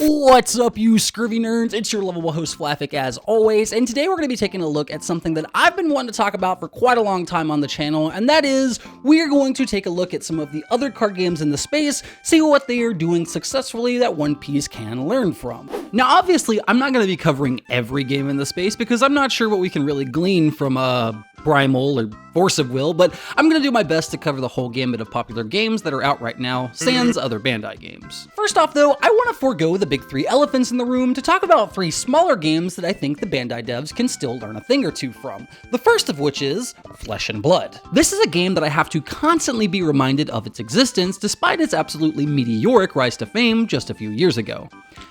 What's up, you scurvy nerds? It's your lovable host Flaffic as always, and today we're going to be taking a look at something that I've been wanting to talk about for quite a long time on the channel, and that is we're going to take a look at some of the other card games in the space, see what they are doing successfully that One Piece can learn from. Now obviously I'm not going to be covering every game in the space because I'm not sure what we can really glean from Primal or Force of Will, but I'm going to do my best to cover the whole gamut of popular games that are out right now, sans other Bandai games. First off though, I want to forego the big three elephants in the room to talk about three smaller games that I think the Bandai devs can still learn a thing or two from. The first of which is Flesh and Blood. This is a game that I have to constantly be reminded of its existence despite its absolutely meteoric rise to fame just a few years ago.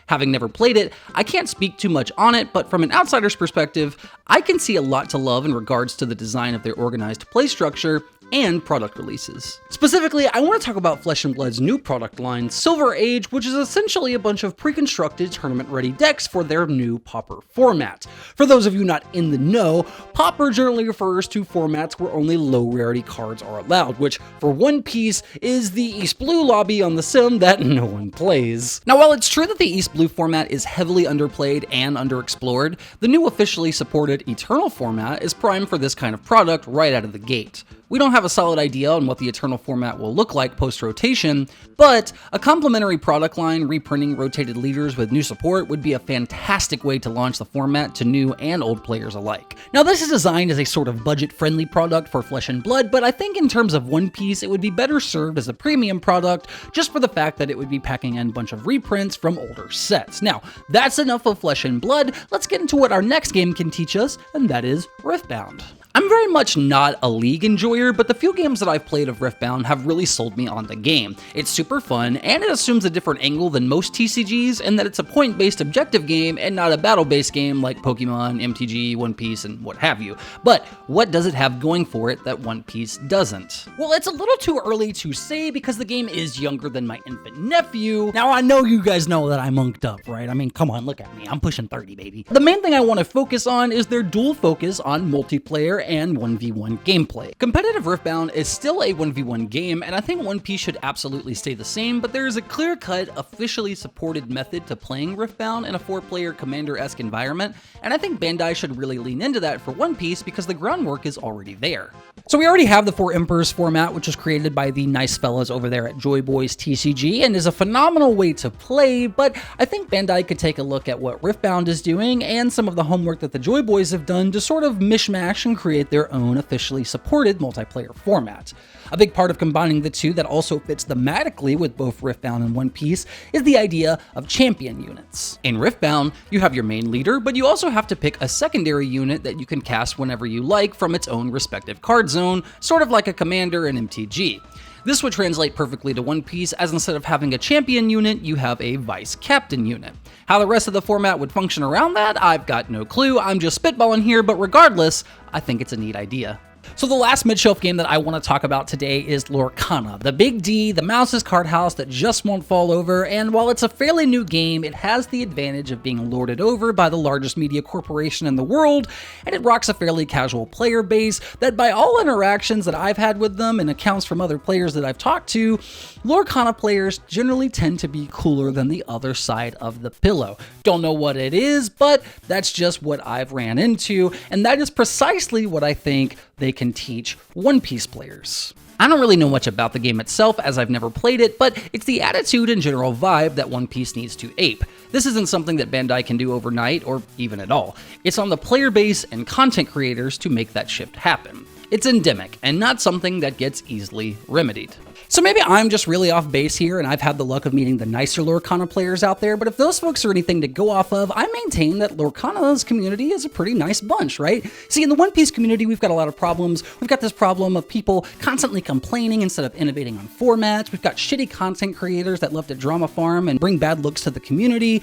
Having never played it, I can't speak too much on it, but from an outsider's perspective, I can see a lot to love in regards to the design of their organized play structure and product releases. Specifically, I want to talk about Flesh and Blood's new product line, Silver Age, which is essentially a bunch of pre-constructed tournament-ready decks for their new Pauper format. For those of you not in the know, Pauper generally refers to formats where only low-rarity cards are allowed, which, for One Piece, is the East Blue lobby on the sim that no one plays. Now, while it's true that the East Blue format is heavily underplayed and underexplored, the new officially supported Eternal format is primed for this kind of product right out of the gate. We don't have a solid idea on what the Eternal format will look like post-rotation, but a complementary product line reprinting rotated leaders with new support would be a fantastic way to launch the format to new and old players alike. Now this is designed as a sort of budget-friendly product for Flesh and Blood, but I think in terms of One Piece it would be better served as a premium product just for the fact that it would be packing in a bunch of reprints from older sets. Now, that's enough of Flesh and Blood, let's get into what our next game can teach us, and that is Riftbound. I'm very much not a League enjoyer, but the few games that I've played of Riftbound have really sold me on the game. It's super fun, and it assumes a different angle than most TCGs, in that it's a point-based objective game and not a battle-based game like Pokémon, MTG, One Piece, and what have you. But what does it have going for it that One Piece doesn't? Well, it's a little too early to say because the game is younger than my infant nephew. Now, I know you guys know that I'm monked up, right? I mean, come on, look at me. I'm pushing 30, baby. The main thing I want to focus on is their dual focus on multiplayer and 1v1 gameplay. Competitive Riftbound is still a 1v1 game, and I think One Piece should absolutely stay the same, but there is a clear-cut, officially supported method to playing Riftbound in a 4-player Commander-esque environment, and I think Bandai should really lean into that for One Piece because the groundwork is already there. So we already have the 4 Emperors format, which was created by the nice fellas over there at Joy Boys TCG, and is a phenomenal way to play, but I think Bandai could take a look at what Riftbound is doing and some of the homework that the Joy Boys have done to sort of mishmash and create their own officially supported multiplayer format. A big part of combining the two that also fits thematically with both Riftbound and One Piece is the idea of champion units. In Riftbound, you have your main leader, but you also have to pick a secondary unit that you can cast whenever you like from its own respective card zone, sort of like a commander in MTG. This would translate perfectly to One Piece, as instead of having a champion unit, you have a vice captain unit. How the rest of the format would function around that, I've got no clue, I'm just spitballing here, but regardless, I think it's a neat idea. So the last mid-shelf game that I want to talk about today is Lorcana, the big D, the mouse's card house that just won't fall over, and while it's a fairly new game, it has the advantage of being lorded over by the largest media corporation in the world, and it rocks a fairly casual player base that by all interactions that I've had with them and accounts from other players that I've talked to, Lorcana players generally tend to be cooler than the other side of the pillow. Don't know what it is, but that's just what I've ran into, and that is precisely what I think they can teach One Piece players. I don't really know much about the game itself as I've never played it, but it's the attitude and general vibe that One Piece needs to ape. This isn't something that Bandai can do overnight or even at all. It's on the player base and content creators to make that shift happen. It's endemic and not something that gets easily remedied. So maybe I'm just really off base here and I've had the luck of meeting the nicer Lorcana players out there, but if those folks are anything to go off of, I maintain that Lorcana's community is a pretty nice bunch, right? See, in the One Piece community, we've got a lot of problems. We've got this problem of people constantly complaining instead of innovating on formats. We've got shitty content creators that love to drama farm and bring bad looks to the community.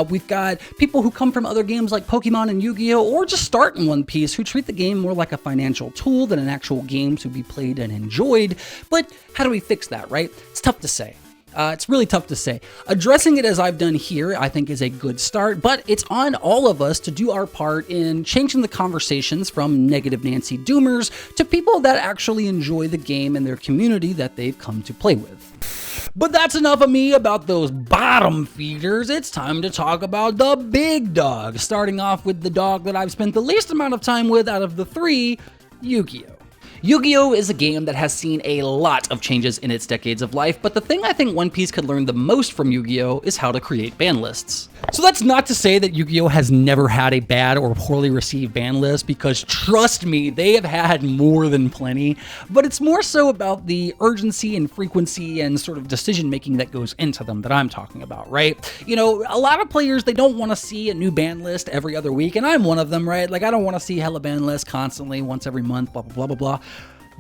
We've got people who come from other games like Pokémon and Yugioh, or just start in One Piece, who treat the game more like a financial tool than an actual game to be played and enjoyed. But how do we fix that, right? It's tough to say. It's really tough to say. Addressing it as I've done here, I think, is a good start, but it's on all of us to do our part in changing the conversations from negative Nancy Doomers to people that actually enjoy the game and their community that they've come to play with. But that's enough of me about those bottom feeders. It's time to talk about the big dog, starting off with the dog that I've spent the least amount of time with out of the three, Yugioh. Yugioh is a game that has seen a lot of changes in its decades of life, but the thing I think One Piece could learn the most from Yugioh is how to create ban lists. So that's not to say that Yugioh has never had a bad or poorly received ban list, because trust me, they have had more than plenty, but it's more so about the urgency and frequency and sort of decision making that goes into them that I'm talking about, right? You know, a lot of players, they don't want to see a new ban list every other week, and I'm one of them, right? Like, I don't want to see hella ban lists constantly, once every month, blah, blah, blah, blah, blah.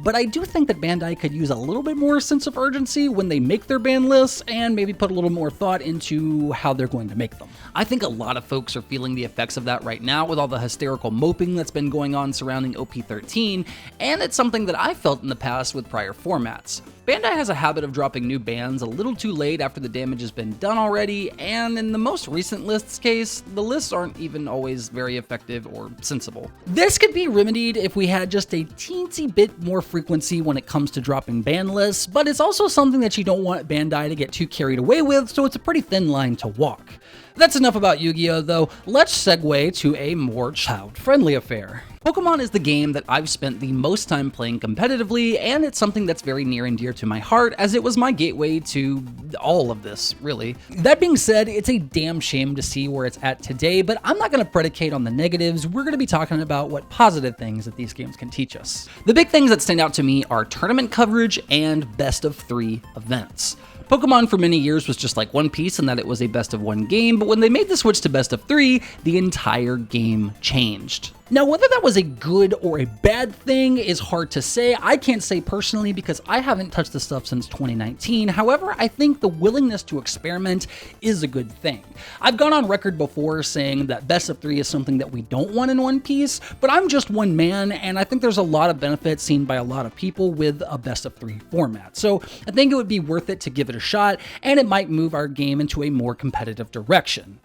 But I do think that Bandai could use a little bit more sense of urgency when they make their ban lists, and maybe put a little more thought into how they're going to make them. I think a lot of folks are feeling the effects of that right now with all the hysterical moping that's been going on surrounding OP13, and it's something that I felt in the past with prior formats. Bandai has a habit of dropping new bans a little too late after the damage has been done already, and in the most recent list's case, the lists aren't even always very effective or sensible. This could be remedied if we had just a teensy bit more frequency when it comes to dropping ban lists, but it's also something that you don't want Bandai to get too carried away with, so it's a pretty thin line to walk. That's enough about Yu-Gi-Oh though, let's segue to a more child-friendly affair. Pokemon is the game that I've spent the most time playing competitively, and it's something that's very near and dear to my heart, as it was my gateway to all of this, really. That being said, it's a damn shame to see where it's at today, but I'm not going to predicate on the negatives. We're going to be talking about what positive things that these games can teach us. The big things that stand out to me are tournament coverage and best of 3 events. Pokemon for many years was just like One Piece in that it was a best of 1 game, but when they made the switch to best of 3, the entire game changed. Now, whether that was a good or a bad thing is hard to say. I can't say personally because I haven't touched the stuff since 2019. However, I think the willingness to experiment is a good thing. I've gone on record before saying that best of 3 is something that we don't want in One Piece, but I'm just one man, and I think there's a lot of benefits seen by a lot of people with a best of 3 format. So I think it would be worth it to give it a shot, and it might move our game into a more competitive direction.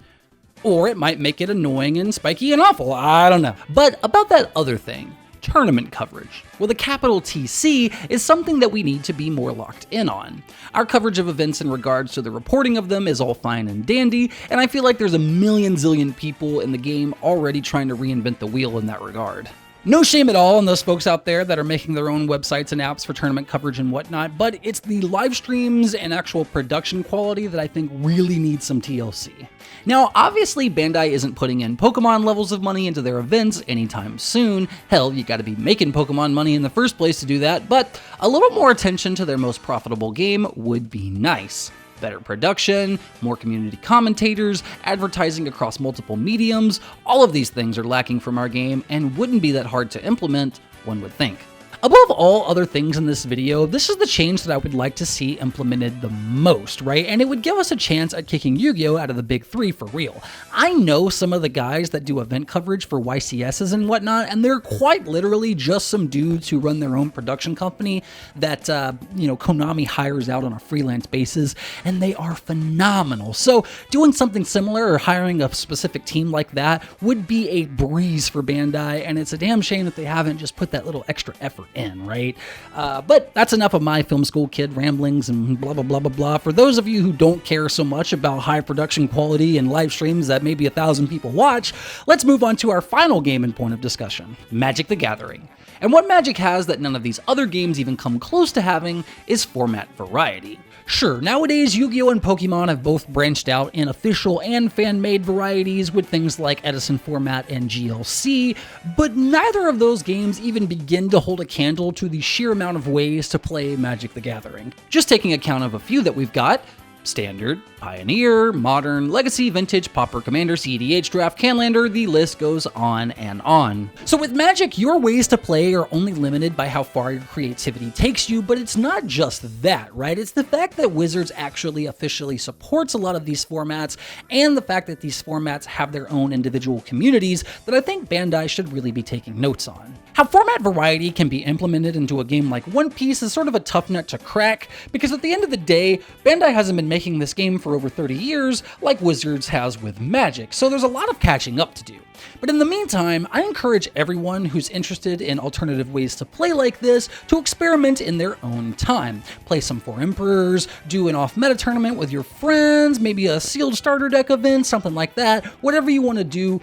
Or it might make it annoying and spiky and awful, I don't know. But about that other thing, tournament coverage, with a capital TC, is something that we need to be more locked in on. Our coverage of events in regards to the reporting of them is all fine and dandy, and I feel like there's a million zillion people in the game already trying to reinvent the wheel in that regard. No shame at all on those folks out there that are making their own websites and apps for tournament coverage and whatnot, but it's the live streams and actual production quality that I think really needs some TLC. Now, obviously, Bandai isn't putting in Pokemon levels of money into their events anytime soon. Hell, you gotta be making Pokemon money in the first place to do that, but a little more attention to their most profitable game would be nice. Better production, more community commentators, advertising across multiple mediums, all of these things are lacking from our game and wouldn't be that hard to implement, one would think. Above all other things in this video, this is the change that I would like to see implemented the most, right? And it would give us a chance at kicking Yu-Gi-Oh out of the big 3 for real. I know some of the guys that do event coverage for YCSs and whatnot, and they're quite literally just some dudes who run their own production company that, Konami hires out on a freelance basis, and they are phenomenal. So doing something similar or hiring a specific team like that would be a breeze for Bandai, and it's a damn shame that they haven't just put that little extra effort in, right? But that's enough of my film school kid ramblings and blah, blah, blah, blah, blah. For those of you who don't care so much about high production quality and live streams that maybe 1,000 people watch, let's move on to our final game and point of discussion, Magic the Gathering. And what Magic has that none of these other games even come close to having is format variety. Sure, nowadays Yu-Gi-Oh! And Pokemon have both branched out in official and fan-made varieties with things like Edison format and GLC, but neither of those games even begin to hold a candle to the sheer amount of ways to play Magic the Gathering. Just taking account of a few that we've got: Standard, Pioneer, Modern, Legacy, Vintage, Pauper, Commander, CEDH, Draft, Canlander, the list goes on and on. So with Magic, your ways to play are only limited by how far your creativity takes you, but it's not just that, right? It's the fact that Wizards actually officially supports a lot of these formats, and the fact that these formats have their own individual communities that I think Bandai should really be taking notes on. How format variety can be implemented into a game like One Piece is sort of a tough nut to crack, because at the end of the day, Bandai hasn't been making this game for over 30 years, like Wizards has with Magic, so there's a lot of catching up to do. But in the meantime, I encourage everyone who's interested in alternative ways to play like this to experiment in their own time. Play some Four Emperors, do an off-meta tournament with your friends, maybe a sealed starter deck event, something like that. Whatever you want to do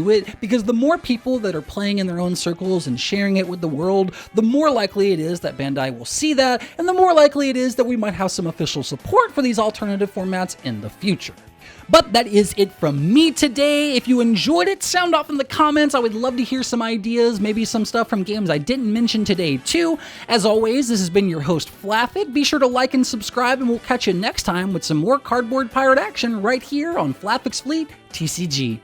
it, because the more people that are playing in their own circles and sharing it with the world, the more likely it is that Bandai will see that, and the more likely it is that we might have some official support for these alternative formats in the future. But that is it from me today. If you enjoyed it, sound off in the comments. I would love to hear some ideas, maybe some stuff from games I didn't mention today too. As always, this has been your host Flaffit. Be sure to like and subscribe, and we'll catch you next time with some more cardboard pirate action right here on Flaffic's Fleet TCG.